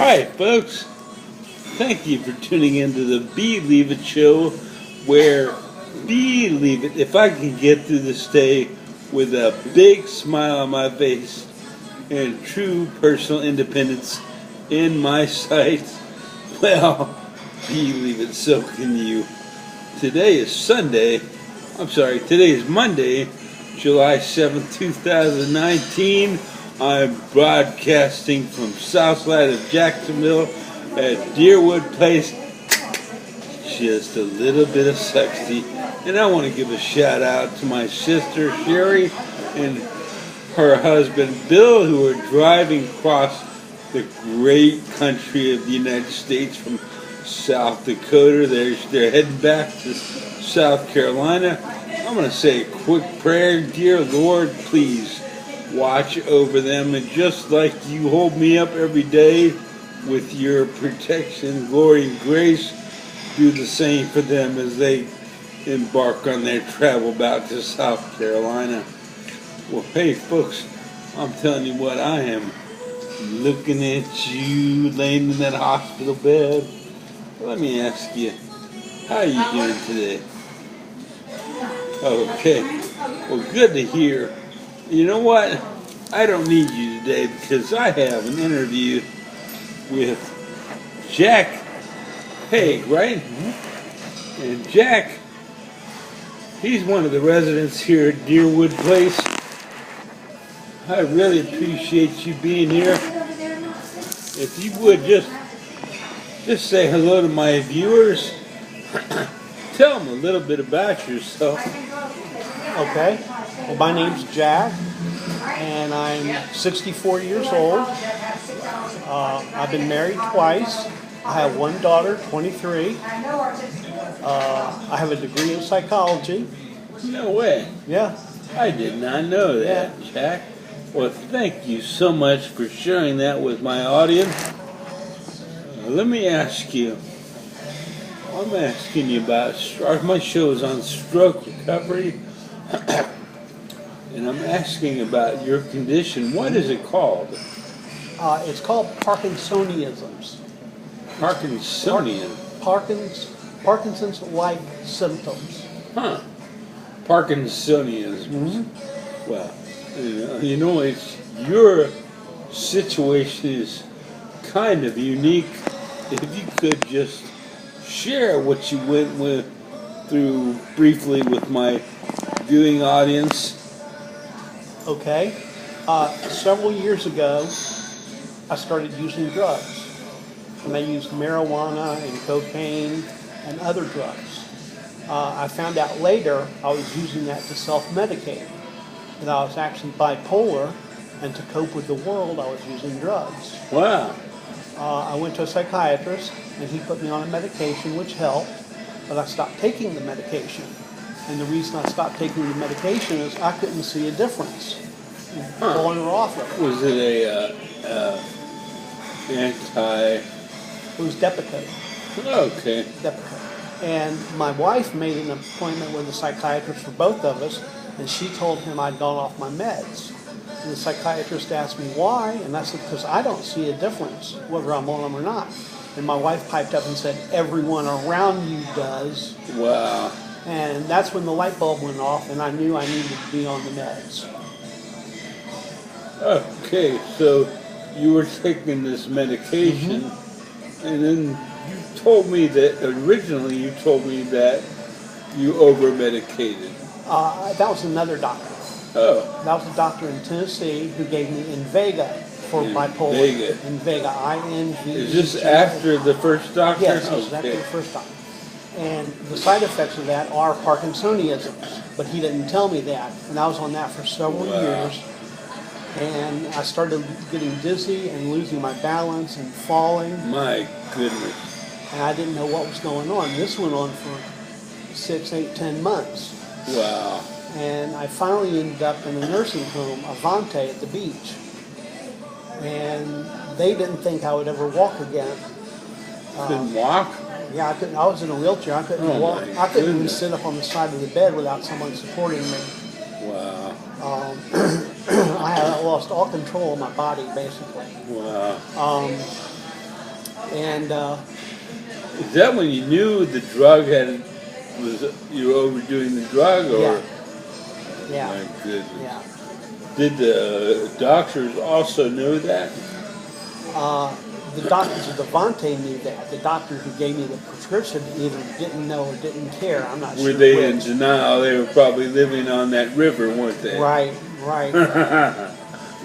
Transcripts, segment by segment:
Hi, folks. Thank you for tuning into the B-Leav-it show, where B-Leav-it, if I can get through this day with a big smile on my face and true personal independence in my sight, well, B-Leav-it, so can you. Today is today is Monday, July 7th, 2019. I'm broadcasting from south side of Jacksonville at Deerwood Place. Just a little bit of sexy. And I want to give a shout out to my sister Sherry and her husband Bill, who are driving across the great country of the United States from South Dakota. They're heading back to South Carolina. I'm going to say a quick prayer. Dear Lord, please watch over them, and just like you hold me up every day with your protection, glory, and grace, do the same for them as they embark on their travel back to South Carolina. Well, hey folks, I'm telling you what, I am looking at you laying in that hospital bed. Let me ask you, how are you doing today? Okay, well, good to hear. You know what? I don't need you today because I have an interview with Jack Hague, right? Mm-hmm. And Jack, he's one of the residents here at Deerwood Place. I really appreciate you being here. If you would just say hello to my viewers. Tell them a little bit about yourself. Okay. Well, my name's Jack, and I'm 64 years old. I've been married twice. I have one daughter, 23. I have a degree in psychology. No way. Yeah. I did not know that, yeah. Jack. Well, thank you so much for sharing that with my audience. Let me ask you. I'm asking you about, my show is on stroke recovery, and I'm asking about your condition. What is it called? It's called Parkinsonisms. Parkinsonian? Parkinson's-like symptoms. Huh. Parkinsonianism. Mm-hmm. Well, it's your situation is kind of unique. If you could just share what you went through briefly with my viewing audience. Okay. Several years ago, I started using drugs. And I used marijuana and cocaine and other drugs. I found out later I was using that to self-medicate. That I was actually bipolar, and to cope with the world, I was using drugs. Wow. I went to a psychiatrist, and he put me on a medication, which helped, but I stopped taking the medication. And the reason I stopped taking the medication is I couldn't see a difference on or off of it. Was it It was Depakote. Okay. Depakote. And my wife made an appointment with a psychiatrist for both of us, and she told him I'd gone off my meds. And the psychiatrist asked me why, and I said, because I don't see a difference whether I'm on them or not. And my wife piped up and said, everyone around you does. Wow. And that's when the light bulb went off, and I knew I needed to be on the meds. Okay, so you were taking this medication, mm-hmm. and then originally you told me that you over-medicated. That was another doctor. Oh. That was a doctor in Tennessee who gave me Invega for bipolar. Invega, I-N-V-E-G-A. Is this after the first doctor? Yes, this is after the first doctor. And the side effects of that are Parkinsonisms, but he didn't tell me that. And I was on that for several years. And I started getting dizzy and losing my balance and falling. My goodness. And I didn't know what was going on. This went on for 6, 8, 10 months. Wow. And I finally ended up in a nursing home, Avante, at the beach. And they didn't think I would ever walk again. Couldn't walk? Yeah, I couldn't. I was in a wheelchair. I couldn't walk. I couldn't even sit up on the side of the bed without someone supporting me. Wow. I lost all control of my body, basically. Wow. And Is that when you knew the drug you were overdoing the drug, or? yeah, My goodness. yeah. Did the doctors also know that? The doctors at Devante knew that. The doctor who gave me the prescription either didn't know or didn't care. I'm not sure. Were they in which. denial? They were probably living on that river, weren't they? Right, right.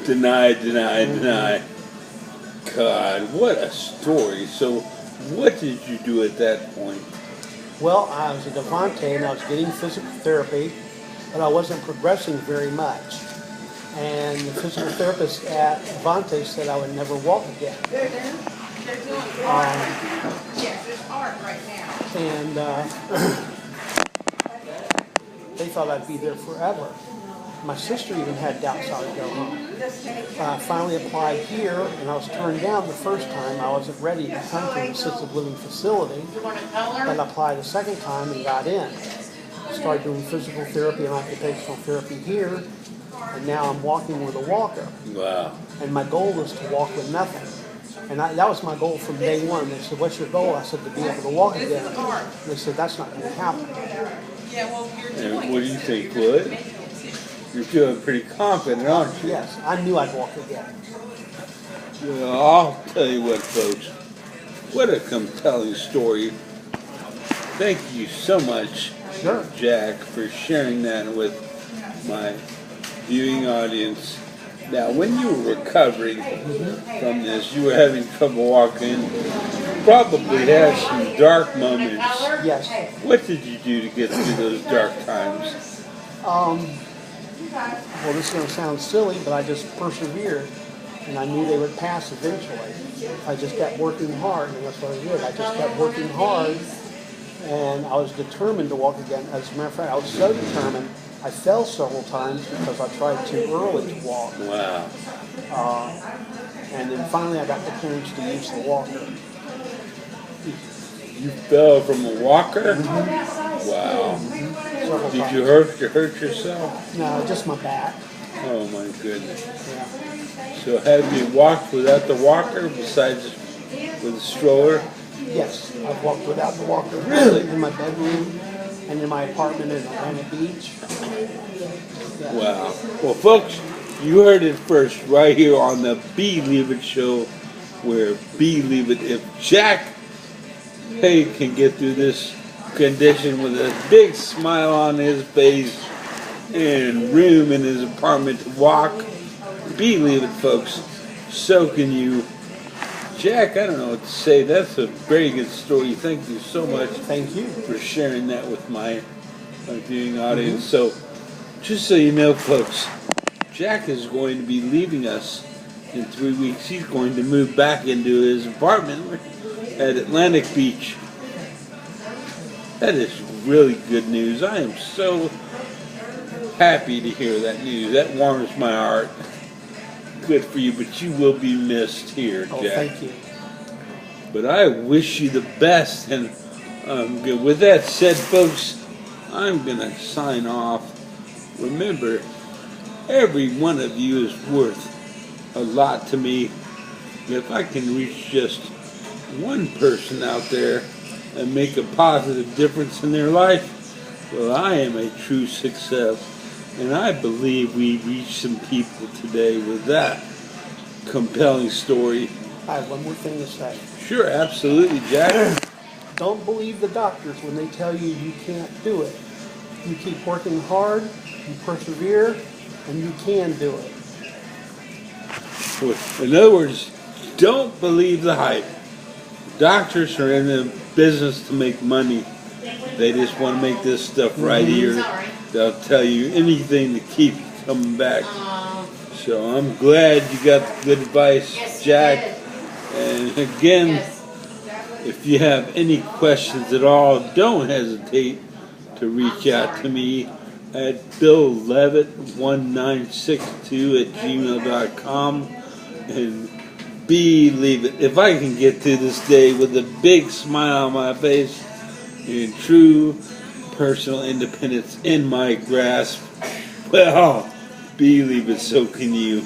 Deny, deny, deny. God, what a story. So, what did you do at that point? Well, I was at Devante and I was getting physical therapy, but I wasn't progressing very much. And the physical therapist at Devante said I would never walk again. They're doing art. Yes, there's art right now. And they thought I'd be there forever. My sister even had doubts I would go home. I finally applied here, and I was turned down the first time. I wasn't ready to come to an assisted living facility, You want a color? but I applied a second time and got in. Started doing physical therapy and occupational therapy here, and now I'm walking with a walker. Wow. And my goal was to walk with nothing. And that was my goal from day one. They said, "What's your goal?" I said, "To be able to walk again." And they said, "That's not going to happen." Yeah, well, you're And doing what do you think, Wood? You're feeling pretty confident, aren't you? Yes, I knew I'd walk again. Well, I'll tell you what, folks. What a compelling story. Thank you so much, Sure. Jack, for sharing that with my viewing audience. Now, when you were recovering from this, you were having trouble walking, probably had some dark moments. Yes. What did you do to get through those dark times? Well, this is going to sound silly, but I just persevered, and I knew they would pass eventually. I just kept working hard, and that's what I did. I just kept working hard, and I was determined to walk again. As a matter of fact, I was so determined, I fell several times because I tried too early to walk. Wow. And then finally I got the courage to use the walker. You fell from a walker? Mm-hmm. Wow. Several Did times. you hurt yourself? No, just my back. Oh my goodness. Yeah. So have you walked without the walker besides with the stroller? Yes, I've walked without the walker. Really? In my bedroom and in my apartment in Atlantic Beach. Yeah. Wow. Well, folks, you heard it first right here on the B-Leav-it show, where B-Leav-it, if Jack Hague can get through this condition with a big smile on his face and room in his apartment to walk, B-Leav-it, folks, so can you. Jack, I don't know what to say. That's a very good story. Thank you so much Thank you. for sharing that with my viewing audience. So, just so you know, folks, Jack is going to be leaving us in 3 weeks. He's going to move back into his apartment at Atlantic Beach. That is really good news. I am so happy to hear that news. That warms my heart. Good for you, but you will be missed here, Oh, Jack. thank you. But I wish you the best. And with that said, folks, I'm going to sign off. Remember, every one of you is worth a lot to me. If I can reach just one person out there and make a positive difference in their life, well, I am a true success. And I believe we reached some people today with that compelling story. I have one more thing to say. Sure, absolutely, Jack. Don't believe the doctors when they tell you you can't do it. You keep working hard, you persevere, and you can do it. In other words, don't believe the hype. Doctors are in the business to make money. They just want to make this stuff right here. They'll tell you anything to keep you coming back. So I'm glad you got the good advice, Jack. And again, if you have any questions at all, don't hesitate to reach out to me at BillLeavitt1962@gmail.com. And B-Leav-it. If I can get through this day with a big smile on my face and true personal independence in my grasp, well, B-Leav-it, so can you.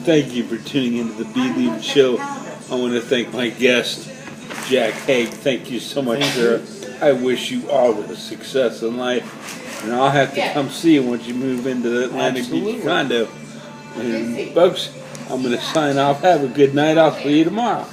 Thank you for tuning into the B-Leav-it show. I want to thank my guest, Jack Hague, thank you so much, Thank sir. I wish you all the success in life. And I'll have to come see you once you move into the Atlantic Absolutely. Beach condo. And folks, I'm going to sign off. Have a good night. I'll see you tomorrow.